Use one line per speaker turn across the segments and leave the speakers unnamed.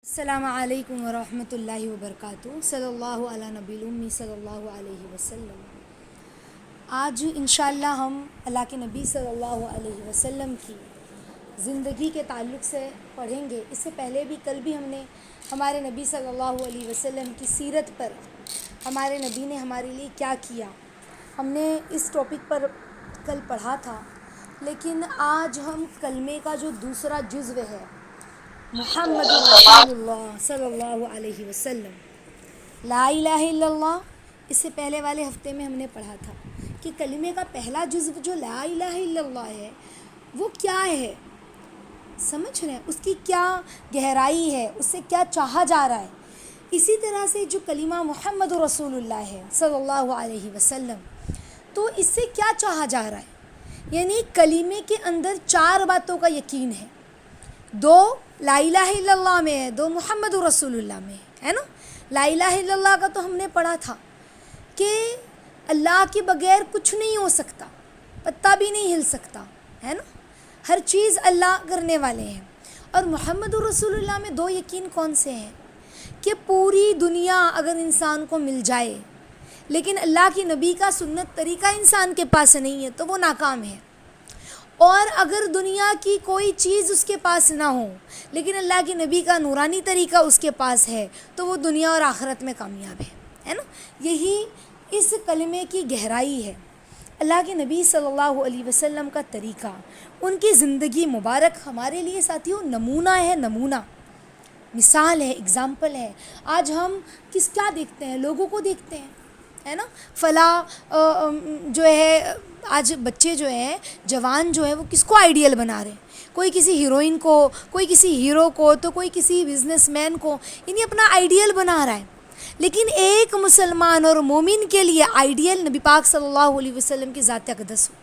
السلام علیکم ورحمۃ اللہ وبرکاتہ صلی اللہ علیہ نبی الامی صلی اللہ علیہ وسلم۔ آج انشاءاللہ ہم اللہ کے نبی صلی اللہ علیہ وسلم کی زندگی کے تعلق سے پڑھیں گے۔ اس سے پہلے بھی کل بھی ہم نے ہمارے نبی صلی اللہ علیہ وسلم کی سیرت پر ہمارے نبی نے ہمارے لیے کیا کیا، ہم نے اس ٹاپک پر کل پڑھا تھا۔ لیکن آج ہم کلمے کا جو دوسرا جزو ہے محمد رسول اللہ صلی اللہ علیہ وسلم، لا الہ الا اللہ، اس سے پہلے والے ہفتے میں ہم نے پڑھا تھا کہ کلمے کا پہلا جزو جو لا الہ الا اللہ ہے وہ کیا ہے، سمجھ رہے ہیں اس کی کیا گہرائی ہے، اس سے کیا چاہا جا رہا ہے۔ اسی طرح سے جو کلمہ محمد رسول اللہ ہے صلی اللہ علیہ وسلم، تو اس سے کیا چاہا جا رہا ہے، یعنی کلمے کے اندر 4 باتوں کا یقین ہے۔ 2 لا الہ الا اللہ میں ہے، 2 محمد رسول اللہ میں ہے نا۔ لا الہ الا اللہ کا تو ہم نے پڑھا تھا کہ اللہ کے بغیر کچھ نہیں ہو سکتا، پتا بھی نہیں ہل سکتا، ہے نا، ہر چیز اللہ کرنے والے ہیں۔ اور محمد رسول اللہ میں 2 یقین کون سے ہیں کہ پوری دنیا اگر انسان کو مل جائے لیکن اللہ کی نبی کا سنت طریقہ انسان کے پاس نہیں ہے تو وہ ناکام ہے، اور اگر دنیا کی کوئی چیز اس کے پاس نہ ہو لیکن اللہ کے نبی کا نورانی طریقہ اس کے پاس ہے تو وہ دنیا اور آخرت میں کامیاب ہے نا۔ یہی اس کلمے کی گہرائی ہے۔ اللہ کے نبی صلی اللہ علیہ وسلم کا طریقہ، ان کی زندگی مبارک ہمارے لیے ساتھیوں نمونہ ہے، نمونہ، مثال ہے، اگزامپل ہے۔ آج ہم کیا دیکھتے ہیں، لوگوں کو دیکھتے ہیں، ہے نا، فلاں جو ہے آج بچے جو ہیں، جوان جو ہیں، وہ کس کو آئیڈیل بنا رہے ہیں، کوئی کسی ہیروئن کو، کوئی کسی ہیرو کو، تو کوئی کسی بزنس مین کو، یعنی اپنا آئیڈیل بنا رہا ہے۔ لیکن ایک مسلمان اور مومن کے لیے آئیڈیل نبی پاک صلی اللہ علیہ وسلم کی ذات اقدس ہو،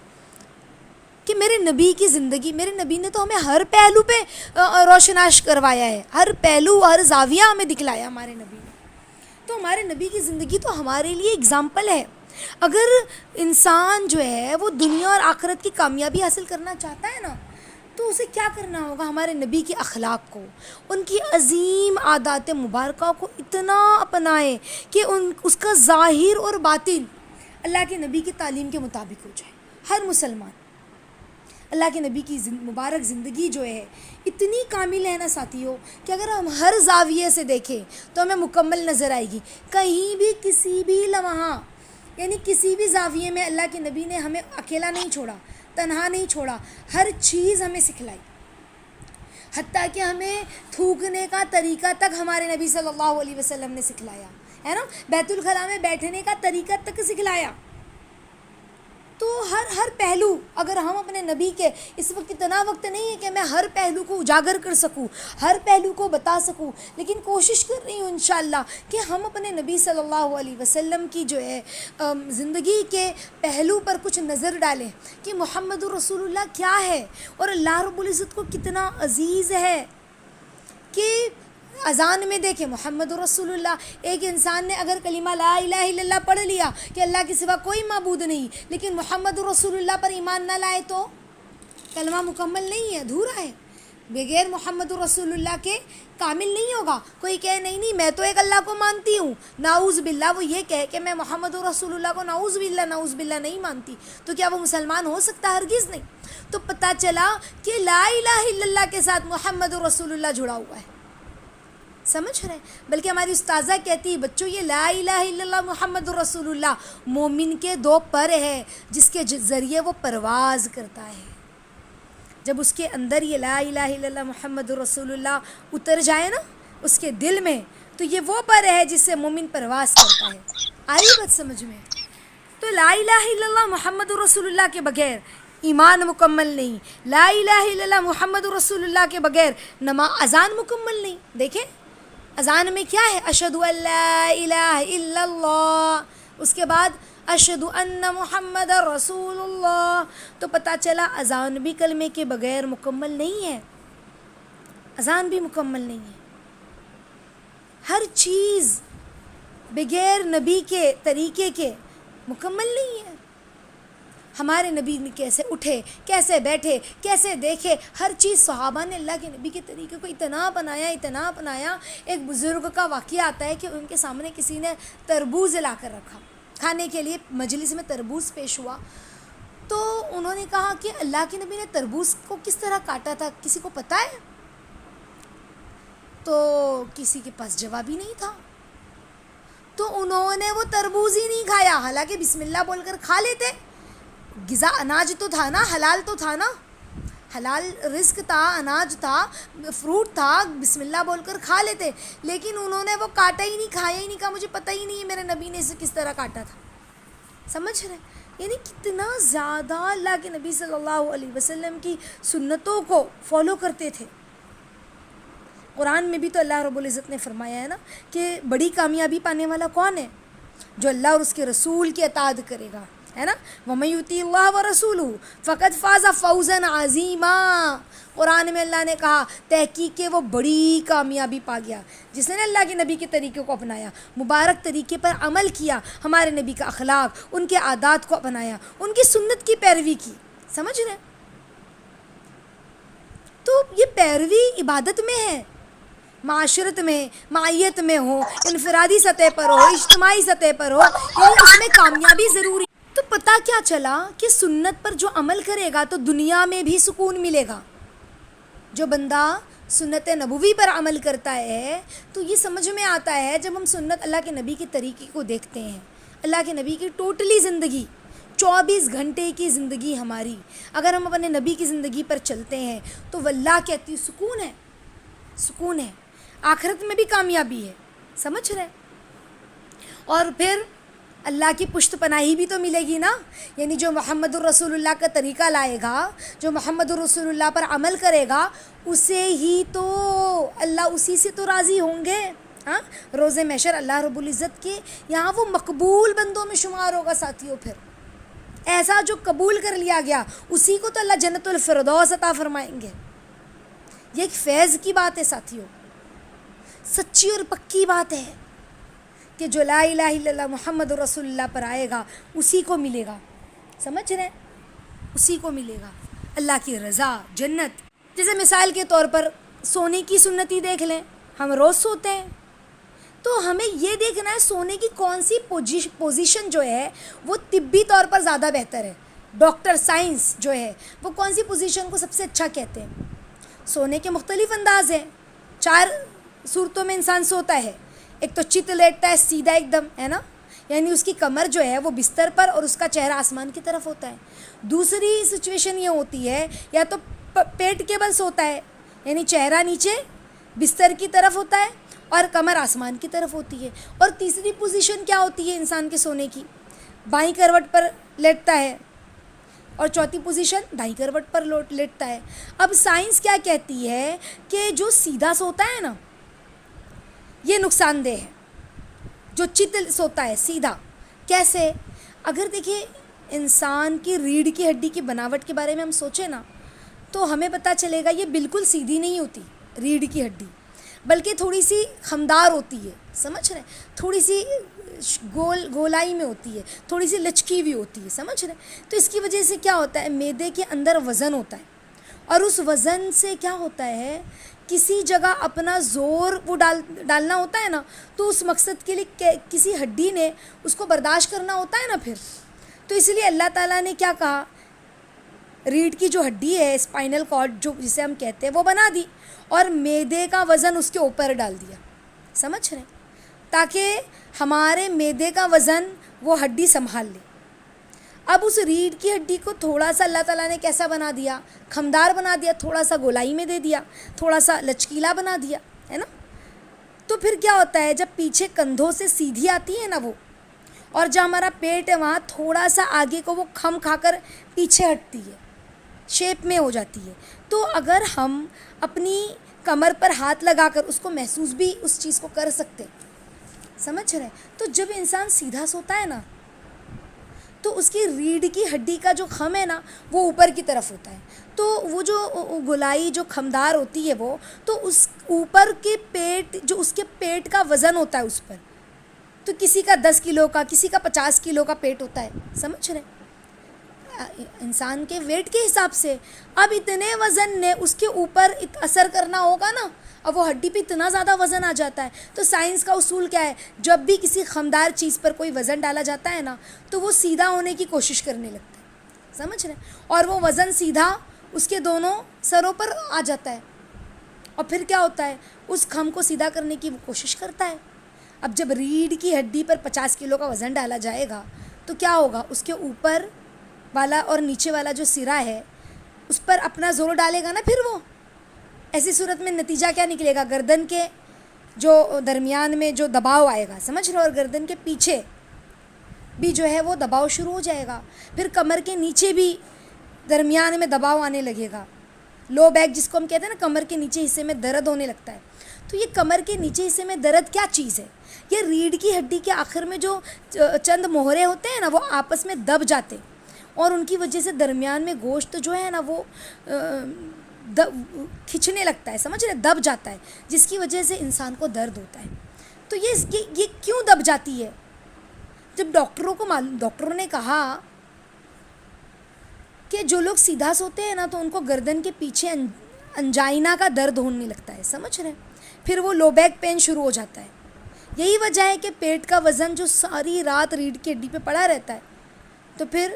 کہ میرے نبی کی زندگی، میرے نبی نے تو ہمیں ہر پہلو پہ روشناش کروایا ہے، ہر پہلو، ہر زاویہ ہمیں دکھلایا ہمارے نبی نے۔ تو ہمارے نبی کی زندگی تو ہمارے لیے اگزامپل ہے۔ اگر انسان جو ہے وہ دنیا اور آخرت کی کامیابی حاصل کرنا چاہتا ہے نا، تو اسے کیا کرنا ہوگا، ہمارے نبی کے اخلاق کو، ان کی عظیم عادات مبارکہ کو اتنا اپنائے کہ اس کا ظاہر اور باطن اللہ کے نبی کی تعلیم کے مطابق ہو جائے۔ ہر مسلمان اللہ کے نبی کی مبارک زندگی جو ہے اتنی کامل ہے نا ساتھیوں، کہ اگر ہم ہر زاویے سے دیکھیں تو ہمیں مکمل نظر آئے گی۔ کہیں بھی کسی بھی لمحہ، یعنی کسی بھی زاویے میں اللہ کے نبی نے ہمیں اکیلا نہیں چھوڑا، تنہا نہیں چھوڑا، ہر چیز ہمیں سکھلائی، حتیٰ کہ ہمیں تھوکنے کا طریقہ تک ہمارے نبی صلی اللہ علیہ وسلم نے سکھلایا، ہے نا، بیت الخلاء میں بیٹھنے کا طریقہ تک سکھلایا۔ تو ہر پہلو، اگر ہم اپنے نبی کے، اس وقت اتنا وقت نہیں ہے کہ میں ہر پہلو کو اجاگر کر سکوں، ہر پہلو کو بتا سکوں، لیکن کوشش کر رہی ہوں انشاءاللہ کہ ہم اپنے نبی صلی اللہ علیہ وسلم کی جو ہے زندگی کے پہلو پر کچھ نظر ڈالیں کہ محمد رسول اللہ کیا ہے، اور اللہ رب العزت کو کتنا عزیز ہے۔ کہ اذان میں دیکھیں محمد رسول اللہ، ایک انسان نے اگر کلمہ لا الہ الا اللہ پڑھ لیا کہ اللہ کے سوا کوئی معبود نہیں، لیکن محمد رسول اللہ پر ایمان نہ لائے تو کلمہ مکمل نہیں ہے، ادھورا ہے، بغیر محمد رسول اللہ کے کامل نہیں ہوگا۔ کوئی کہے نہیں میں تو ایک اللہ کو مانتی ہوں، نعوذ باللہ، وہ یہ کہے کہ میں محمد رسول اللہ کو نعوذ باللہ نہیں مانتی، تو کیا وہ مسلمان ہو سکتا؟ ہرگز نہیں۔ تو پتہ چلا کہ لا الہ الا اللہ کے ساتھ محمد رسول اللہ جڑا ہوا ہے، سمجھ رہے ہیں؟ بلکہ ہماری استاذہ کہتی ہے بچوں، یہ لا الہ الا اللہ محمد رسول اللہ مومن کے 2 پر ہے جس کے ذریعے وہ پرواز کرتا ہے۔ جب اس کے اندر یہ لا الہ الا اللہ محمد رسول اللہ اتر جائے نا اس کے دل میں، تو یہ وہ پر ہے جس سے مومن پرواز کرتا ہے۔ آئی بات سمجھ میں؟ تو لا الہ الا اللہ محمد رسول اللہ کے بغیر ایمان مکمل نہیں، لا الہ الا اللہ محمد رسول اللہ کے بغیر اذان مکمل نہیں۔ دیکھیں اذان میں کیا ہے، اشہد ان لا الہ الا اللہ، اس کے بعد اشہد ان محمد رسول اللہ۔ تو پتہ چلا اذان بھی کلمے کے بغیر مکمل نہیں ہے، اذان بھی مکمل نہیں ہے، ہر چیز بغیر نبی کے طریقے کے مکمل نہیں ہے۔ ہمارے نبی نے کیسے اٹھے، کیسے بیٹھے، کیسے دیکھے، ہر چیز صحابہ نے اللہ کے نبی کے طریقے کو اتنا اپنایا. ایک بزرگ کا واقعہ آتا ہے کہ ان کے سامنے کسی نے تربوز لا کر رکھا کھانے کے لیے، مجلس میں تربوز پیش ہوا، تو انہوں نے کہا کہ اللہ کے نبی نے تربوز کو کس طرح کاٹا تھا، کسی کو پتہ ہے؟ تو کسی کے پاس جواب ہی نہیں تھا. تو انہوں نے وہ تربوز ہی نہیں کھایا، حالانکہ بسم اللہ بول کر کھا لیتے. غذا اناج تو تھا نا، حلال تو تھا نا، حلال رزق تھا، اناج تھا، فروٹ تھا، بسم اللہ بول کر کھا لیتے. لیکن انہوں نے وہ کاٹا ہی نہیں، کھایا ہی نہیں، کہا مجھے پتہ ہی نہیں ہے میرے نبی نے اسے کس طرح کاٹا تھا. سمجھ رہے؟ یعنی کتنا زیادہ اللہ کے نبی صلی اللہ علیہ وسلم کی سنتوں کو فالو کرتے تھے. قرآن میں بھی تو اللہ رب العزت نے فرمایا ہے نا کہ بڑی کامیابی پانے والا کون ہے؟ جو اللہ اور اس کے رسول کی اطاعت کرے گا، ہے نا. وَمَن يُطِعِ اللَّهَ وَرَسُولَهُ فَقَدْ فَازَ فَوْزًا عَظِيمًا. قرآن میں اللہ نے کہا تحقیق کہ وہ بڑی کامیابی پا گیا جس نے اللہ کے نبی کے طریقے کو اپنایا، مبارک طریقے پر عمل کیا، ہمارے نبی کا اخلاق، ان کے عادات کو اپنایا، ان کی سنت کی پیروی کی. سمجھ رہے ہیں؟ تو یہ پیروی عبادت میں ہے، معاشرت میں، معیت میں ہو، انفرادی سطح پر ہو، اجتماعی سطح پر ہو، یعنی اس میں کامیابی ضروری. تو پتہ کیا چلا کہ سنت پر جو عمل کرے گا تو دنیا میں بھی سکون ملے گا. جو بندہ سنت نبوی پر عمل کرتا ہے تو یہ سمجھ میں آتا ہے، جب ہم سنت اللہ کے نبی کے طریقے کو دیکھتے ہیں، اللہ کے نبی کی ٹوٹلی زندگی، 24 گھنٹے کی زندگی ہماری، اگر ہم اپنے نبی کی زندگی پر چلتے ہیں تو واللہ کہتی سکون ہے، آخرت میں بھی کامیابی ہے. سمجھ رہے؟ اور پھر اللہ کی پشت پناہی بھی تو ملے گی نا. یعنی جو محمد الرسول اللہ کا طریقہ لائے گا، جو محمد الرسول اللہ پر عمل کرے گا، اسے ہی تو اللہ، اسی سے تو راضی ہوں گے. ہاں، روز محشر اللہ رب العزت کے یہاں وہ مقبول بندوں میں شمار ہوگا ساتھیوں. پھر ایسا جو قبول کر لیا گیا اسی کو تو اللہ جنت الفردوس عطا فرمائیں گے. یہ ایک فیض کی بات ہے ساتھیوں، سچی اور پکی بات ہے کہ جو لا الہ الا اللہ محمد رسول اللہ پر آئے گا اسی کو ملے گا. سمجھ رہے ہیں؟ اسی کو ملے گا اللہ کی رضا، جنت. جیسے مثال کے طور پر سونے کی سنتی دیکھ لیں، ہم روز سوتے ہیں تو ہمیں یہ دیکھنا ہے سونے کی کون سی پوزیشن جو ہے وہ طبی طور پر زیادہ بہتر ہے. ڈاکٹر سائنس جو ہے وہ کون سی پوزیشن کو سب سے اچھا کہتے ہیں. سونے کے مختلف انداز ہیں، 4 صورتوں میں انسان سوتا ہے. ایک تو چت لیٹتا ہے سیدھا ایک دم، ہے نا، یعنی اس کی کمر جو ہے وہ بستر پر اور اس کا چہرہ آسمان کی طرف ہوتا ہے. دوسری سچویشن یہ ہوتی ہے یا تو پیٹ کے بل سوتا ہے، یعنی چہرہ نیچے بستر کی طرف ہوتا ہے اور کمر آسمان کی طرف ہوتی ہے. اور تیسری پوزیشن کیا ہوتی ہے انسان کے سونے کی؟ بائیں کروٹ پر لیٹتا ہے، اور چوتھی پوزیشن دائیں کروٹ پر لیٹتا ہے. اب سائنس کیا کہتی ہے کہ جو سیدھا سوتا ہے نا یہ نقصان دہ ہے، جو چت سوتا ہے سیدھا. کیسے؟ اگر دیکھیں انسان کی ریڑھ کی ہڈی کی بناوٹ کے بارے میں ہم سوچیں نا تو ہمیں پتہ چلے گا یہ بالکل سیدھی نہیں ہوتی ریڑھ کی ہڈی، بلکہ تھوڑی سی خمدار ہوتی ہے. سمجھ رہے؟ تھوڑی سی گولائی میں ہوتی ہے، تھوڑی سی لچکی ہوئی ہوتی ہے. سمجھ رہے؟ تو اس کی وجہ سے کیا ہوتا ہے، معدے کے اندر وزن ہوتا ہے، اور اس وزن سے کیا ہوتا ہے، کسی جگہ اپنا زور وہ ڈالنا ہوتا ہے نا، تو اس مقصد کے لیے کسی ہڈی نے اس کو برداشت کرنا ہوتا ہے نا پھر. تو اس لیے اللہ تعالیٰ نے کیا کہا، ریڑھ کی جو ہڈی ہے اسپائنل کارڈ جو جسے ہم کہتے ہیں وہ بنا دی، اور معدے کا وزن اس کے اوپر ڈال دیا. سمجھ رہے ہیں؟ تاکہ ہمارے معدے کا وزن وہ ہڈی سنبھال لے. اب اس ریڑھ کی ہڈی کو تھوڑا سا اللہ تعالیٰ نے کیسا بنا دیا، خمدار بنا دیا، تھوڑا سا گولائی میں دے دیا، تھوڑا سا لچکیلا بنا دیا، ہے نا. تو پھر کیا ہوتا ہے، جب پیچھے کندھوں سے سیدھی آتی ہے نا وہ، اور جب ہمارا پیٹ ہے وہاں تھوڑا سا آگے کو وہ کھم کھا کر پیچھے ہٹتی ہے، شیپ میں ہو جاتی ہے. تو اگر ہم اپنی کمر پر ہاتھ لگا کر اس کو محسوس بھی اس چیز کو کر سکتے. سمجھ رہے ہیں؟ تو جب انسان سیدھا سوتا ہے نا تو اس کی ریڑھ کی ہڈی کا جو خم ہے نا وہ اوپر کی طرف ہوتا ہے. تو وہ جو گولائی جو خمدار ہوتی ہے وہ تو اس اوپر کے پیٹ، جو اس کے پیٹ کا وزن ہوتا ہے اس پر، تو کسی کا 10 کلو کا، کسی کا 50 کلو کا پیٹ ہوتا ہے. سمجھ رہے ہیں؟ انسان کے ویٹ کے حساب سے. اب اتنے وزن نے اس کے اوپر اثر کرنا ہوگا نا. اب وہ ہڈی پہ اتنا زیادہ وزن آ جاتا ہے. تو سائنس کا اصول کیا ہے؟ جب بھی کسی خمدار چیز پر کوئی وزن ڈالا جاتا ہے نا تو وہ سیدھا ہونے کی کوشش کرنے لگتا ہے. سمجھ رہے ہیں؟ اور وہ وزن سیدھا اس کے دونوں سروں پر آ جاتا ہے. اور پھر کیا ہوتا ہے؟ اس خم کو سیدھا کرنے کی وہ کوشش کرتا ہے. اب جب ریڑھ کی ہڈی پر 50 کلو کا وزن ڈالا جائے گا تو کیا ہوگا؟ اس کے اوپر والا اور نیچے والا جو سرا ہے اس پر اپنا زور ڈالے گا نا. پھر وہ ایسی صورت میں نتیجہ کیا نکلے گا؟ گردن کے جو درمیان میں جو دباؤ آئے گا، سمجھ رہے ہو، اور گردن کے پیچھے بھی جو ہے وہ دباؤ شروع ہو جائے گا. پھر کمر کے نیچے بھی درمیان میں دباؤ آنے لگے گا. لو بیک جس کو ہم کہتے ہیں نا، کمر کے نیچے حصے میں درد ہونے لگتا ہے. تو یہ کمر کے نیچے حصے میں درد کیا چیز ہے؟ یہ ریڑھ کی ہڈی کے آخر میں جو چند موہرے ہوتے ہیں نا وہ آپس میں دب جاتے ہیں اور ان کی وجہ سے درمیان میں گوشت جو ہے نا وہ کھچنے لگتا ہے، سمجھ رہے، دب جاتا ہے، جس کی وجہ سے انسان کو درد ہوتا ہے. تو یہ کیوں دب جاتی ہے؟ جب ڈاکٹروں نے کہا کہ جو لوگ سیدھا سوتے ہیں نا تو ان کو گردن کے پیچھے انجائنا کا درد ہونے لگتا ہے، سمجھ رہے ہیں، پھر وہ لو بیک پین شروع ہو جاتا ہے. یہی وجہ ہے کہ پیٹ کا وزن جو ساری رات ریڑھ کی ہڈی پہ پڑا رہتا ہے تو پھر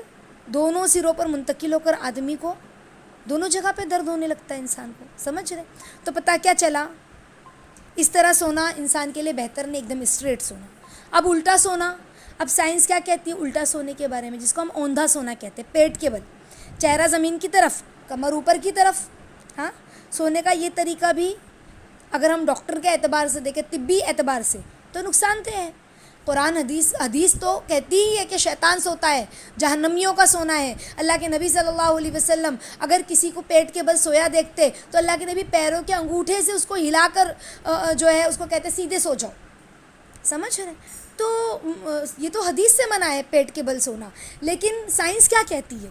دونوں سروں پر منتقل ہو کر آدمی کو دونوں جگہ پہ درد ہونے لگتا ہے انسان کو، سمجھ رہے. تو پتہ کیا چلا؟ اس طرح سونا انسان کے لیے بہتر نہیں، ایک دم اسٹریٹ سونا. اب الٹا سونا، اب سائنس کیا کہتی ہے الٹا سونے کے بارے میں، جس کو ہم اوندھا سونا کہتے ہیں. پیٹ کے بل، چہرہ زمین کی طرف، کمر اوپر کی طرف. ہاں، سونے کا یہ طریقہ بھی اگر ہم ڈاکٹر کے اعتبار سے دیکھیں، طبی اعتبار سے، تو نقصان دہ ہے. قرآن حدیث تو کہتی ہی ہے کہ شیطان سوتا ہے، جہنمیوں کا سونا ہے. اللہ کے نبی صلی اللہ علیہ وسلم اگر کسی کو پیٹ کے بل سویا دیکھتے تو اللہ کے نبی پیروں کے انگوٹھے سے اس کو ہلا کر جو ہے اس کو کہتے سیدھے سو جاؤ. سمجھ رہے؟ تو یہ تو حدیث سے منع ہے پیٹ کے بل سونا. لیکن سائنس کیا کہتی ہے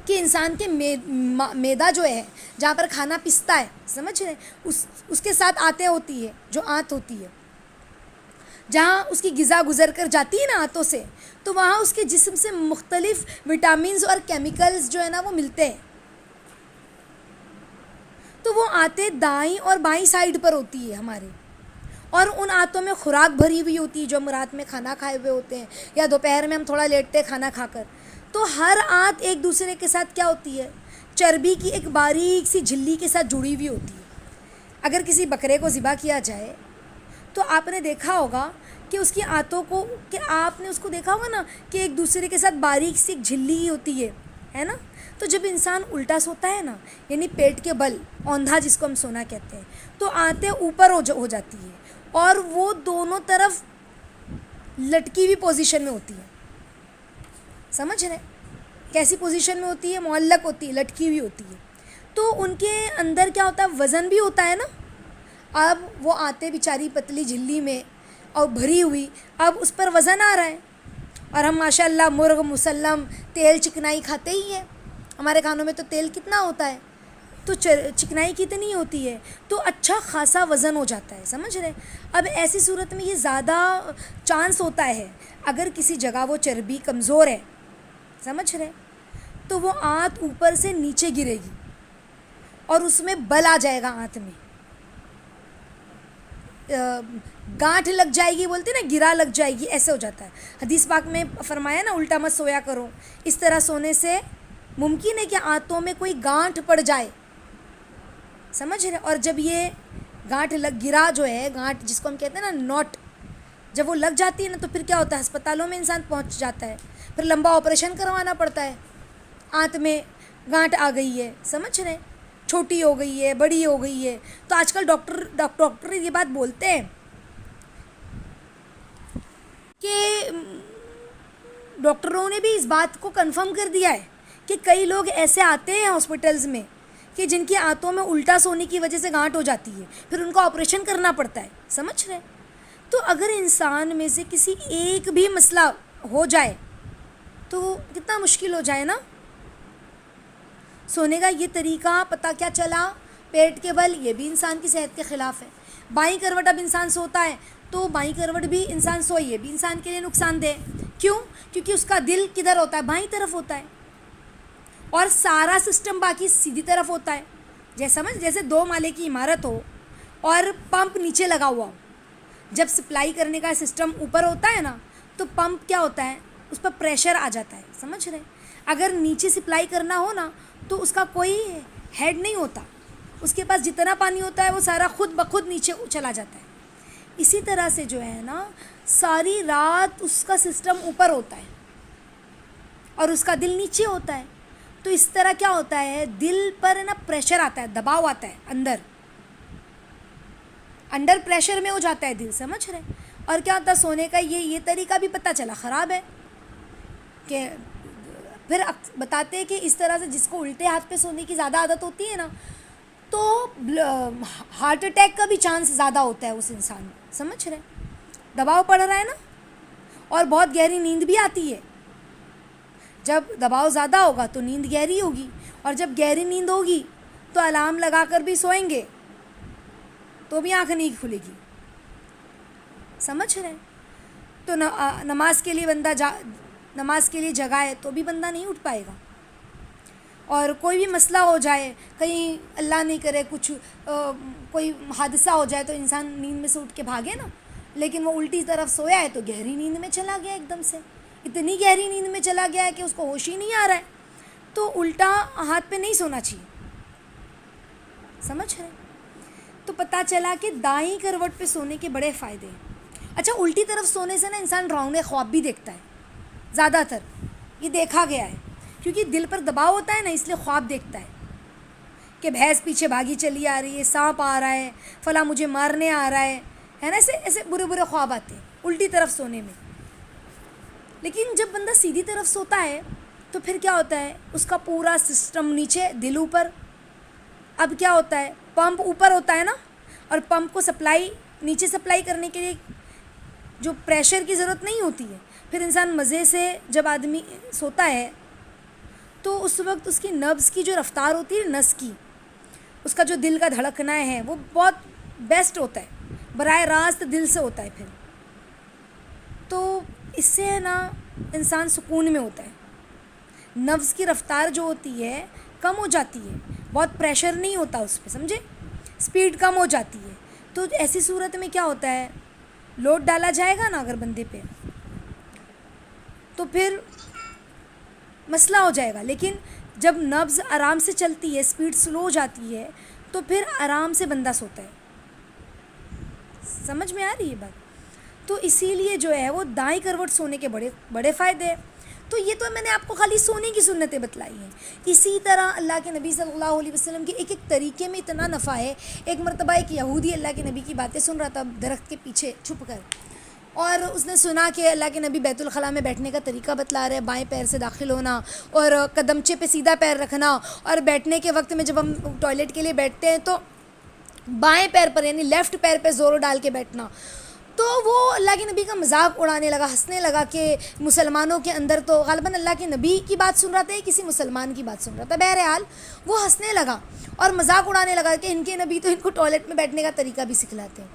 کہ انسان کے میدا جو ہے جہاں پر کھانا پستا ہے، سمجھ رہے، اس کے ساتھ آنتیں ہوتی ہے، جو آنت ہوتی ہے جہاں اس کی غذا گزر کر جاتی ہے نا آنتوں سے، تو وہاں اس کے جسم سے مختلف وٹامنز اور کیمیکلز جو ہے نا وہ ملتے ہیں. تو وہ آنتیں دائیں اور بائیں سائڈ پر ہوتی ہے ہمارے، اور ان آنتوں میں خوراک بھری ہوئی ہوتی ہے جو ہم رات میں کھانا کھائے ہوئے ہوتے ہیں یا دوپہر میں ہم تھوڑا لیٹتے ہیں کھانا کھا کر. تو ہر آنت ایک دوسرے کے ساتھ کیا ہوتی ہے؟ چربی کی ایک باریک سی جھلی کے ساتھ جڑی ہوئی ہوتی ہے. اگر کسی بکرے کو ذبح کیا جائے تو آپ نے دیکھا ہوگا کہ اس کی آنتوں کو، کہ آپ نے اس کو دیکھا ہوگا نا کہ ایک دوسرے کے ساتھ باریک سی ایک جھلی ہوتی ہے نا. تو جب انسان الٹا سوتا ہے نا، یعنی پیٹ کے بل، اوندھا جس کو ہم سونا کہتے ہیں، تو آنتیں اوپر ہو جاتی ہے اور وہ دونوں طرف لٹکی ہوئی پوزیشن میں ہوتی ہے. سمجھ رہے؟ کیسی پوزیشن میں ہوتی ہے؟ معلق ہوتی ہے، لٹکی ہوئی ہوتی ہے. تو ان کے اندر کیا ہوتا ہے؟ وزن بھی ہوتا ہے نا. اب وہ آتے بیچاری پتلی جھلی میں اور بھری ہوئی، اب اس پر وزن آ رہا ہے. اور ہم ماشاءاللہ مرغ مسلم تیل چکنائی کھاتے ہی ہیں. ہمارے کھانوں میں تو تیل کتنا ہوتا ہے، تو چکنائی کتنی ہوتی ہے، تو اچھا خاصا وزن ہو جاتا ہے. سمجھ رہے؟ اب ایسی صورت میں یہ زیادہ چانس ہوتا ہے اگر کسی جگہ وہ چربی کمزور ہے، سمجھ رہے، تو وہ آنت اوپر سے نیچے گرے گی اور اس میں بل آ جائے گا. آنت میں گانٹھ لگ جائے گی، بولتے نا گرا لگ جائے گی، ایسے ہو جاتا ہے. حدیث پاک میں فرمایا نا الٹا مت سویا کرو. اس طرح سونے سے ممکن ہے کہ آنتوں میں کوئی گانٹھ پڑ جائے. سمجھ رہے؟ اور جب یہ گانٹھ گرا جو ہے، گانٹھ جس کو ہم کہتے ہیں نا نوٹ، جب وہ لگ جاتی ہے نا تو پھر کیا ہوتا ہے؟ ہسپتالوں میں انسان پہنچ جاتا ہے، پھر لمبا آپریشن کروانا پڑتا ہے. آنت میں گانٹھ آ گئی ہے، سمجھ رہے، چھوٹی ہو گئی ہے، بڑی ہو گئی ہے. تو آج کل ڈاکٹر یہ بات بولتے ہیں کہ ڈاکٹروں نے بھی اس بات کو کنفرم کر دیا ہے کہ کئی لوگ ایسے آتے ہیں ہاسپٹلز میں کہ جن کی آنتوں میں الٹا سونے کی وجہ سے گانٹھ ہو جاتی ہے، پھر ان کو آپریشن کرنا پڑتا ہے. سمجھ رہے؟ تو اگر انسان میں سے کسی ایک بھی مسئلہ ہو جائے تو کتنا مشکل ہو جائے نا. سونے کا یہ طریقہ پتہ کیا چلا؟ پیٹ کے بل، یہ بھی انسان کی صحت کے خلاف ہے. بائیں کروٹ اب انسان سوتا ہے تو بائیں کروٹ بھی انسان سوئے، یہ بھی انسان کے لیے نقصان دہ. کیوں؟ کیونکہ اس کا دل کدھر ہوتا ہے؟ بائیں طرف ہوتا ہے. اور سارا سسٹم باقی سیدھی طرف ہوتا ہے. جیسے 2 مالے کی عمارت ہو اور پمپ نیچے لگا ہوا ہو. جب سپلائی کرنے کا سسٹم اوپر ہوتا ہے نا تو پمپ کیا ہوتا ہے, اس پر پریشر آ جاتا ہے, سمجھ رہے. اگر نیچے سپلائی کرنا ہو نا تو اس کا کوئی ہیڈ نہیں ہوتا, اس کے پاس جتنا پانی ہوتا ہے وہ سارا خود بخود نیچے چلا جاتا ہے. اسی طرح سے جو ہے نا ساری رات اس کا سسٹم اوپر ہوتا ہے اور اس کا دل نیچے ہوتا ہے. تو اس طرح کیا ہوتا ہے, دل پر نا پریشر آتا ہے, دباؤ آتا ہے, انڈر پریشر میں ہو جاتا ہے دل, سمجھ رہے. اور کیا ہوتا ہے سونے کا یہ طریقہ بھی پتہ چلا خراب ہے. کہ پھر بتاتے ہیں کہ اس طرح سے جس کو الٹے ہاتھ پہ سونے کی زیادہ عادت ہوتی ہے نا تو ہارٹ اٹیک کا بھی چانس زیادہ ہوتا ہے اس انسان میں, سمجھ رہے. دباؤ پڑ رہا ہے نا, اور بہت گہری نیند بھی آتی ہے. جب دباؤ زیادہ ہوگا تو نیند گہری ہوگی, اور جب گہری نیند ہوگی تو الارم لگا کر بھی سوئیں گے تو بھی آنکھ نہیں کھلے گی, سمجھ رہے. تو نماز کے لیے جگائے تو بھی بندہ نہیں اٹھ پائے گا. اور کوئی بھی مسئلہ ہو جائے, کہیں اللہ نہیں کرے کچھ کوئی حادثہ ہو جائے تو انسان نیند میں سے اٹھ کے بھاگے نا, لیکن وہ الٹی طرف سویا ہے تو گہری نیند میں چلا گیا, ایک دم سے اتنی گہری نیند میں چلا گیا ہے کہ اس کو ہوش ہی نہیں آ رہا ہے. تو الٹا ہاتھ پہ نہیں سونا چاہیے, سمجھ رہے. تو پتہ چلا کہ دائیں کروٹ پہ سونے کے بڑے فائدے ہیں. اچھا, الٹی طرف سونے سے نا انسان ڈراؤنے خواب بھی دیکھتا ہے زیادہ تر, یہ دیکھا گیا ہے. کیونکہ دل پر دباؤ ہوتا ہے نا, اس لیے خواب دیکھتا ہے کہ بھینس پیچھے بھاگی چلی آ رہی ہے, سانپ آ رہا ہے, فلاں مجھے مارنے آ رہا ہے نا. ایسے برے خواب آتے ہیں الٹی طرف سونے میں. لیکن جب بندہ سیدھی طرف سوتا ہے تو پھر کیا ہوتا ہے, اس کا پورا سسٹم نیچے, دل اوپر. اب کیا ہوتا ہے, پمپ اوپر ہوتا ہے نا, اور پمپ کو نیچے سپلائی کرنے کے لیے جو پریشر کی ضرورت نہیں ہوتی ہے. پھر انسان مزے سے جب آدمی سوتا ہے تو اس وقت اس کی نبض کی جو رفتار ہوتی ہے, نس کی, اس کا جو دل کا دھڑکنا ہے وہ بہت بیسٹ ہوتا ہے, براہ راست دل سے ہوتا ہے. پھر تو اس سے نا انسان سکون میں ہوتا ہے. نبض کی رفتار جو ہوتی ہے کم ہو جاتی ہے, بہت پریشر نہیں ہوتا اس پہ, سمجھے, سپیڈ کم ہو جاتی ہے. تو ایسی صورت میں کیا ہوتا ہے, لوڈ ڈالا جائے گا نا اگر بندے پہ تو پھر مسئلہ ہو جائے گا. لیکن جب نبض آرام سے چلتی ہے, سپیڈ سلو ہو جاتی ہے تو پھر آرام سے بندہ سوتا ہے. سمجھ میں آ رہی ہے بات. تو اسی لیے جو ہے وہ دائیں کروٹ سونے کے بڑے فائدے ہیں. تو یہ تو میں نے آپ کو خالی سونے کی سنتیں بتلائی ہیں. اسی طرح اللہ کے نبی صلی اللہ علیہ وسلم کے ایک طریقے میں اتنا نفع ہے. ایک مرتبہ ایک یہودی اللہ کے نبی کی باتیں سن رہا تھا درخت کے پیچھے چھپ کر, اور اس نے سنا کہ اللہ کے نبی بیت الخلاء میں بیٹھنے کا طریقہ بتلا رہے ہیں, بائیں پیر سے داخل ہونا اور قدمچے پہ سیدھا پیر رکھنا, اور بیٹھنے کے وقت میں جب ہم ٹوائلٹ کے لیے بیٹھتے ہیں تو بائیں پیر پر یعنی لیفٹ پیر پہ زور ڈال کے بیٹھنا. تو وہ اللہ کے نبی کا مذاق اڑانے لگا, ہنسنے لگا کہ مسلمانوں کے اندر تو غالباً اللہ کے نبی کی بات سن رہا تھا یا کسی مسلمان کی بات سن رہا تھا, بہرحال وہ ہنسنے لگا اور مذاق اڑانے لگا کہ ان کے نبی تو ان کو ٹوائلٹ میں بیٹھنے کا طریقہ بھی سکھلاتے ہیں.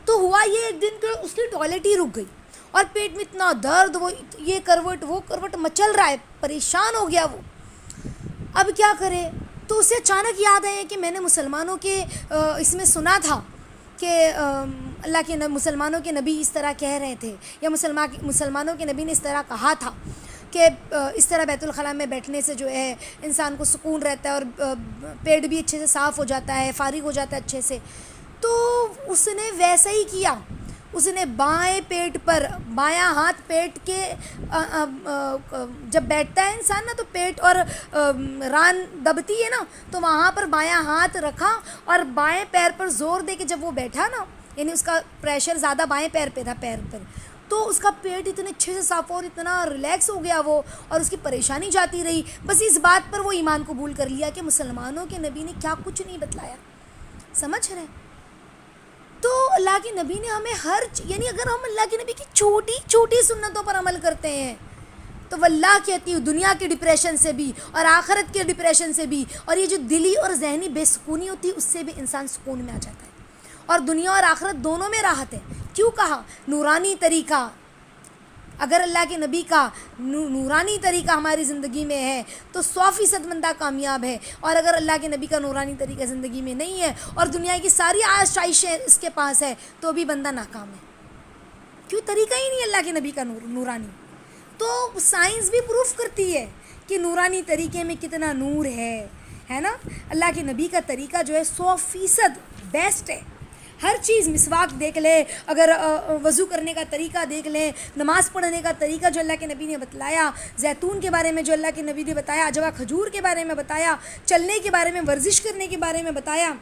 تو ہوا یہ ایک دن کہ اس کی ٹوائلٹ ہی رک گئی اور پیٹ میں اتنا درد, وہ یہ کروٹ وہ کروٹ مچل رہا ہے, پریشان ہو گیا وہ. اب کیا کرے, تو اسے اچانک یاد آیا کہ میں نے مسلمانوں کے اس میں سنا تھا کہ اللہ کے مسلمانوں کے نبی اس طرح کہہ رہے تھے, یا مسلمانوں کے نبی نے اس طرح کہا تھا کہ اس طرح بیت الخلاء میں بیٹھنے سے جو ہے انسان کو سکون رہتا ہے اور پیٹ بھی اچھے سے صاف ہو جاتا ہے, فارغ ہو جاتا ہے اچھے سے. تو اس نے ویسا ہی کیا, اس نے بائیں پیٹ پر, بایاں ہاتھ پیٹ کے جب بیٹھتا ہے انسان نا تو پیٹ اور ران دبتی ہے نا, تو وہاں پر بایاں ہاتھ رکھا اور بائیں پیر پر زور دے کے جب وہ بیٹھا نا, یعنی اس کا پریشر زیادہ بائیں پیر پہ تھا, پیر پر, تو اس کا پیٹ اتنے اچھے سے صاف اور اتنا ریلیکس ہو گیا وہ, اور اس کی پریشانی جاتی رہی. بس اس بات پر وہ ایمان قبول کر لیا کہ مسلمانوں کے نبی نے کیا کچھ نہیں بتلایا, سمجھ رہے. تو اللہ کے نبی نے ہمیں یعنی اگر ہم اللہ کے نبی کی چھوٹی چھوٹی سنتوں پر عمل کرتے ہیں تو واللہ کہتی ہوں دنیا کے ڈپریشن سے بھی اور آخرت کے ڈپریشن سے بھی, اور یہ جو دلی اور ذہنی بے سکونی ہوتی ہے اس سے بھی انسان سکون میں آ جاتا ہے, اور دنیا اور آخرت دونوں میں راحت ہے. کیوں کہا, نورانی طریقہ اگر اللہ کے نبی کا نورانی طریقہ ہماری زندگی میں ہے تو 100% بندہ کامیاب ہے، اور اگر اللہ کے نبی کا نورانی طریقہ زندگی میں نہیں ہے اور دنیا کی ساری آسائشیں اس کے پاس ہے تو بھی بندہ ناکام ہے، کیوں؟ طریقہ ہی نہیں اللہ کے نبی کا نورانی۔ تو سائنس بھی پروف کرتی ہے کہ نورانی طریقے میں کتنا نور ہے نا۔ اللہ کے نبی کا طریقہ جو ہے 100% بیسٹ ہے۔ ہر چیز، مسواک دیکھ لے، اگر وضو کرنے کا طریقہ دیکھ لیں، نماز پڑھنے کا طریقہ جو اللہ کے نبی نے بتلایا، زیتون کے بارے میں جو اللہ کے نبی نے بتایا، عجوہ کھجور کے بارے میں بتایا، چلنے کے بارے میں، ورزش کرنے کے بارے میں بتایا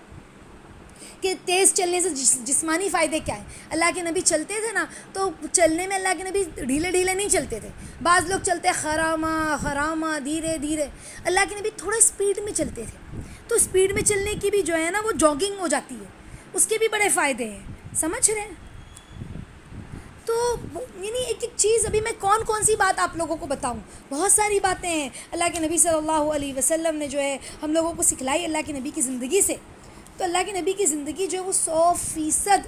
کہ تیز چلنے سے جسمانی فائدے کیا ہیں۔ اللہ کے نبی چلتے تھے نا تو چلنے میں اللہ کے نبی ڈھیلے ڈھیلے نہیں چلتے تھے، بعض لوگ چلتے خرامہ دھیرے دھیرے، اللہ کے نبی تھوڑے سپیڈ میں چلتے تھے، تو سپیڈ میں چلنے کی بھی جو ہے نا وہ جاگنگ ہو جاتی ہے، اس کے بھی بڑے فائدے ہیں، سمجھ رہے ہیں؟ تو یعنی ایک ایک چیز، ابھی میں کون سی بات آپ لوگوں کو بتاؤں، بہت ساری باتیں ہیں اللہ کے نبی صلی اللہ علیہ وسلم نے جو ہے ہم لوگوں کو سکھلائی اللہ کے نبی کی زندگی سے۔ تو اللہ کے نبی کی زندگی جو ہے وہ 100%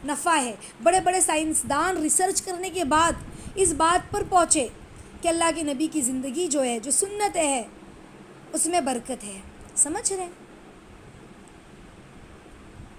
نفع ہے۔ بڑے بڑے سائنسدان ریسرچ کرنے کے بعد اس بات پر پہنچے کہ اللہ کے نبی کی زندگی جو ہے، جو سنت ہے، اس میں برکت ہے، سمجھ رہے ہیں؟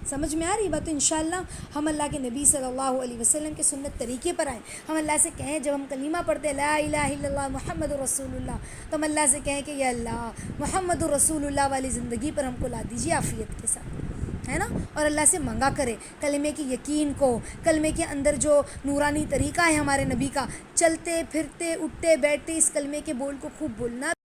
سمجھ میں آ رہی بات؟ تو انشاءاللہ ہم اللہ کے نبی صلی اللہ علیہ وسلم کے سنت طریقے پر آئیں۔ ہم اللہ سے کہیں، جب ہم کلمہ پڑھتے ہیں لا الہ الا اللہ محمد رسول اللہ، تو ہم اللہ سے کہیں کہ یا اللہ محمد رسول اللہ والی زندگی پر ہم کو لا دیجیے عافیت کے ساتھ، ہے نا، اور اللہ سے منگا کرے کلمے کی یقین کو، کلمے کے اندر جو نورانی طریقہ ہے ہمارے نبی کا، چلتے پھرتے اٹھتے بیٹھتے اس کلمے کے بول کو خوب بولنا۔